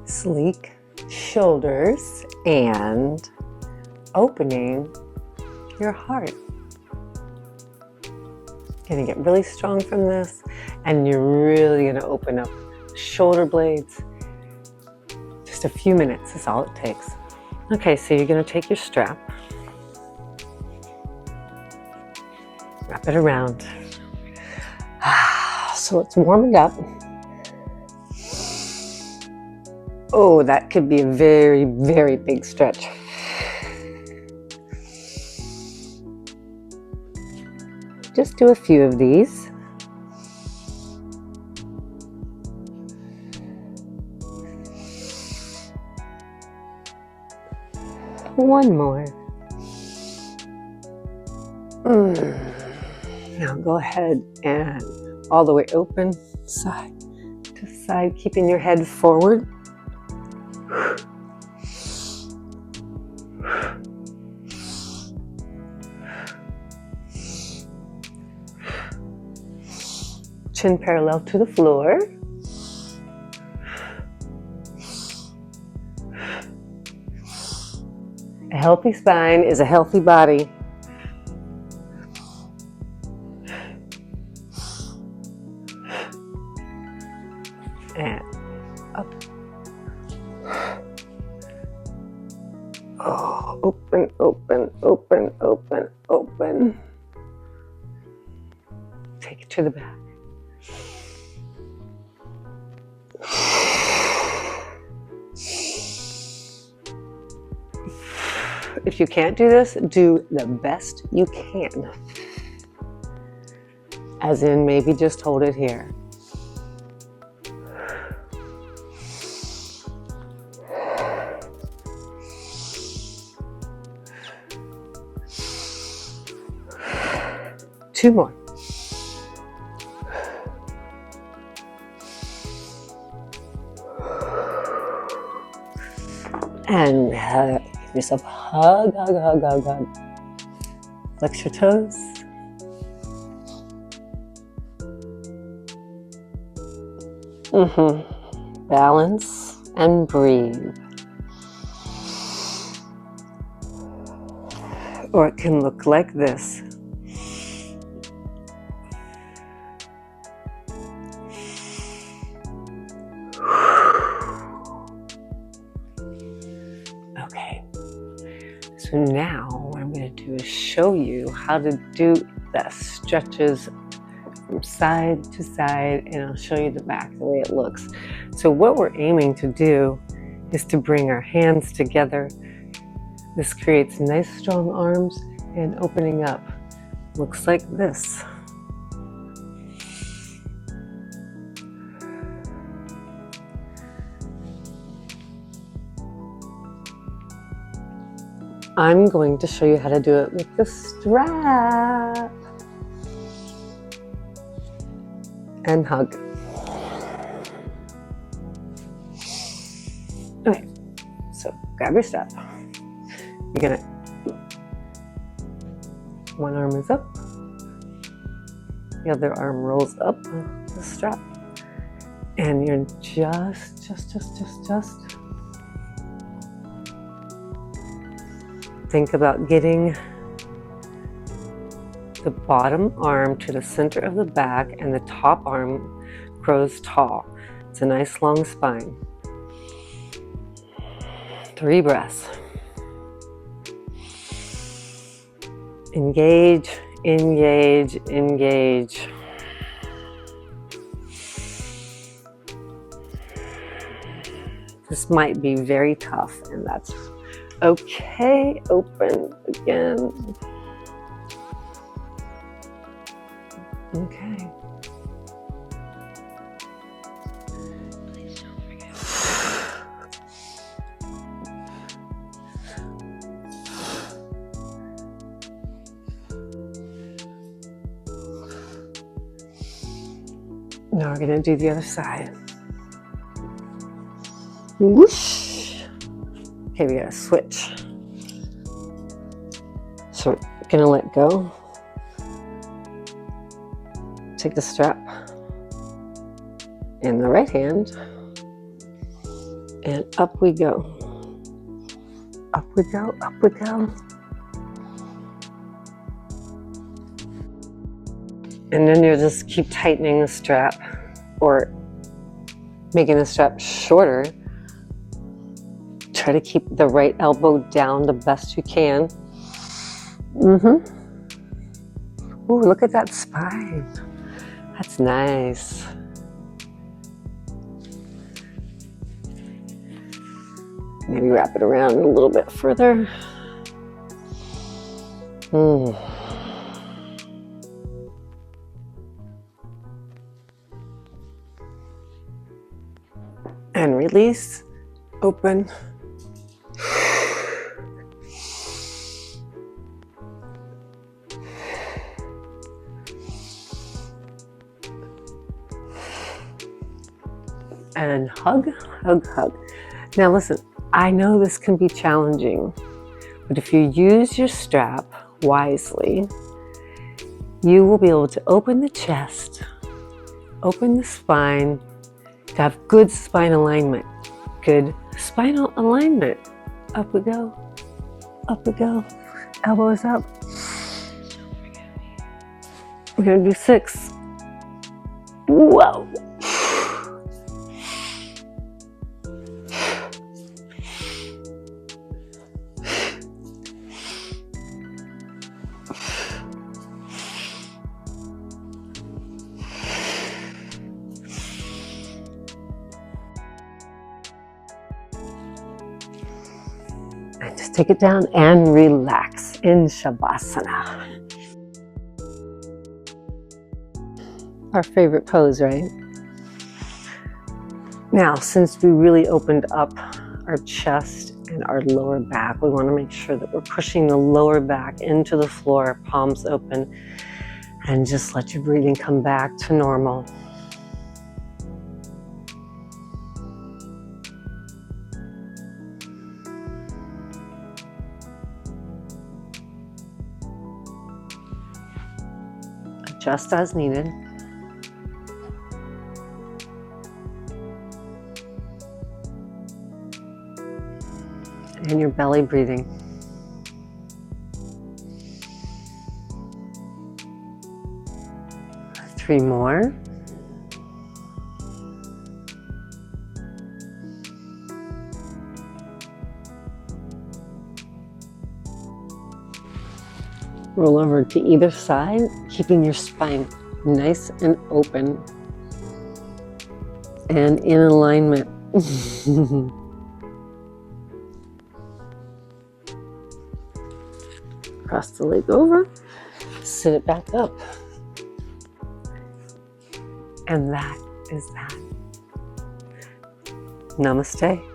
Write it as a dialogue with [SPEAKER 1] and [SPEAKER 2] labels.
[SPEAKER 1] sleek shoulders and opening your heart. Gonna get really strong from this, and you're really gonna open up shoulder blades. Just a few minutes is all it takes. Okay, so you're gonna take your strap, wrap it around. So let's warm it up. Oh, that could be a very, very big stretch. Just do a few of these. One more. Now go ahead and all the way open, side to side, keeping your head forward. Chin parallel to the floor. A healthy spine is a healthy body. And up. Oh, open, open, open, open, open. Take it to the back. If you can't do this, do the best you can. As in, maybe just hold it here. Two more. And give yourself a hug, hug, hug, hug, hug. Flex your toes. Balance and breathe. Or it can look like this. Okay, so now what I'm going to do is show you how to do the stretches from side to side, and I'll show you the back, the way it looks. So what we're aiming to do is to bring our hands together. This creates nice strong arms and opening up. Looks like this. I'm going to show you how to do it with the strap. And hug. Okay, so grab your strap. You're gonna, one arm is up, the other arm rolls up the strap, and you're just think about getting the bottom arm to the center of the back, and the top arm grows tall. It's a nice long spine. 3 breaths. Engage, engage, engage. This might be very tough, and that's okay. Open again. Okay. Please don't forget. Now we're going to do the other side. Whoosh. Okay, we got to switch. So we're going to let go. Take the strap in the right hand And up we go. Up we go, up we go. And then you'll just keep tightening the strap or making the strap shorter. Try to keep the right elbow down the best you can. Ooh, look at that spine. That's nice. Maybe wrap it around a little bit further. And release, open. And hug, hug, hug. Now listen, I know this can be challenging, but if you use your strap wisely, you will be able to open the chest, open the spine, to have good spine alignment. Good spinal alignment. Up we go, elbows up. We're gonna do 6. Whoa. And just take it down and relax in Shavasana. Our favorite pose, right? Now, since we really opened up our chest and our lower back, we want to make sure that we're pushing the lower back into the floor, palms open, and just let your breathing come back to normal. Adjust as needed. And your belly breathing. Three more. Roll over to either side, keeping your spine nice and open and in alignment. Cross the leg over, sit it back up. And that is that. Namaste.